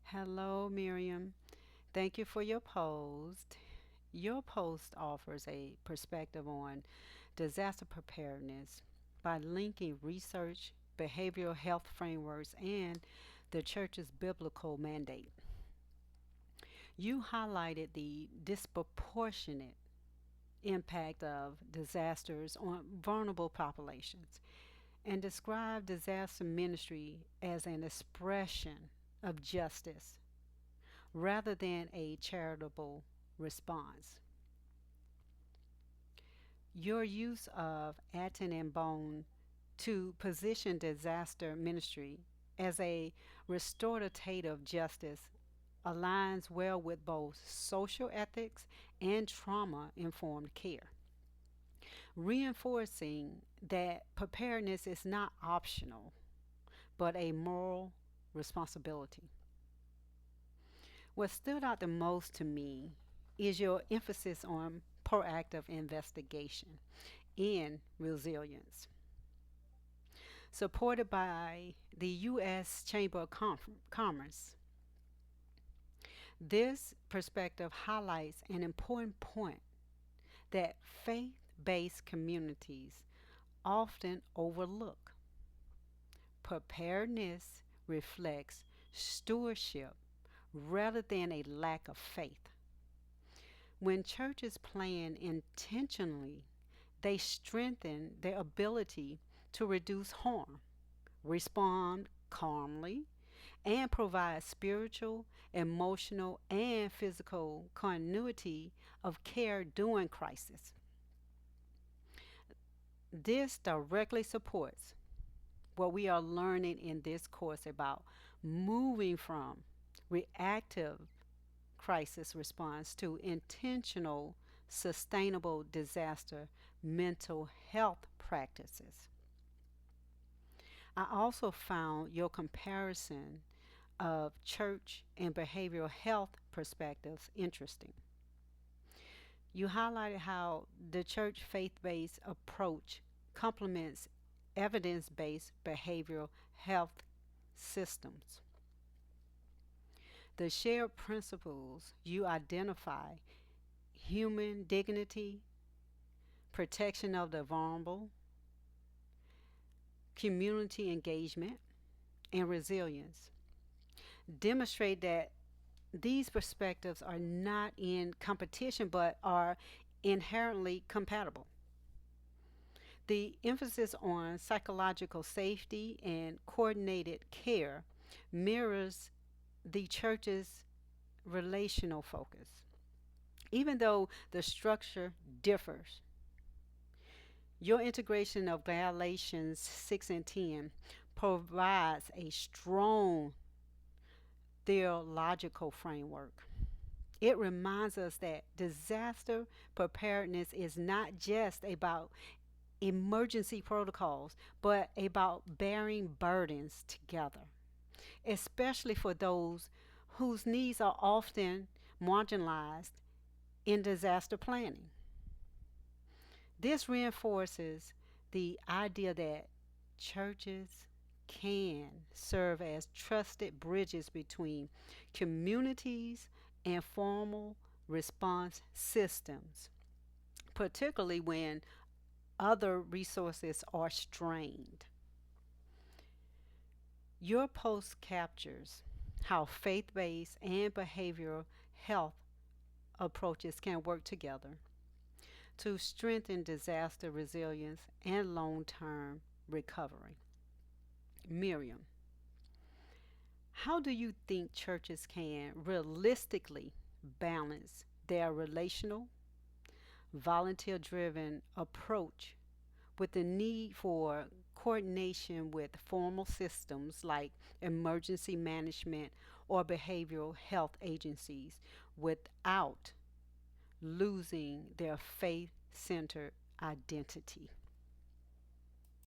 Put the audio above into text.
Hello, Miriam. Thank you for your post. Your post offers a perspective on disaster preparedness by linking research, behavioral health frameworks, and the church's biblical mandate. You highlighted the disproportionate impact of disasters on vulnerable populations and described disaster ministry as an expression of justice rather than a charitable response. Your use of Aten and Bone to position disaster ministry as a restorative justice aligns well with both social ethics and trauma informed care, reinforcing that preparedness is not optional but a moral responsibility. What stood out the most to me is your emphasis on proactive investigation and resilience, supported by the U.S. Chamber of Commerce. This perspective highlights an important point that faith based communities often overlook. Preparedness reflects stewardship rather than a lack of faith. When churches plan intentionally, they strengthen their ability to reduce harm, respond calmly, and provide spiritual, emotional, and physical continuity of care during crisis. This directly supports what we are learning in this course about moving from reactive crisis response to intentional, sustainable disaster mental health practices. I also found your comparison of church and behavioral health perspectives interesting. You highlighted how the church faith based approach complements evidence based behavioral health systems. The shared principles you identify human dignity, protection of the vulnerable, community engagement, and resilience demonstrate that these perspectives are not in competition but are inherently compatible. The emphasis on psychological safety and coordinated care mirrors the church's relational focus. Even though the structure differs, your integration of Galatians 6 and 10 provides a strong theological framework. It reminds us that disaster preparedness is not just about emergency protocols, but about bearing burdens together, especially for those whose needs are often marginalized in disaster planning. This reinforces the idea that churches can serve as trusted bridges between communities and formal response systems, particularly when other resources are strained. Your post captures how faith based and behavioral health approaches can work together to strengthen disaster resilience and long term recovery. Miriam, how do you think churches can realistically balance their relational, volunteer driven approach with the need for coordination with formal systems like emergency management or behavioral health agencies without losing their faith centered identity?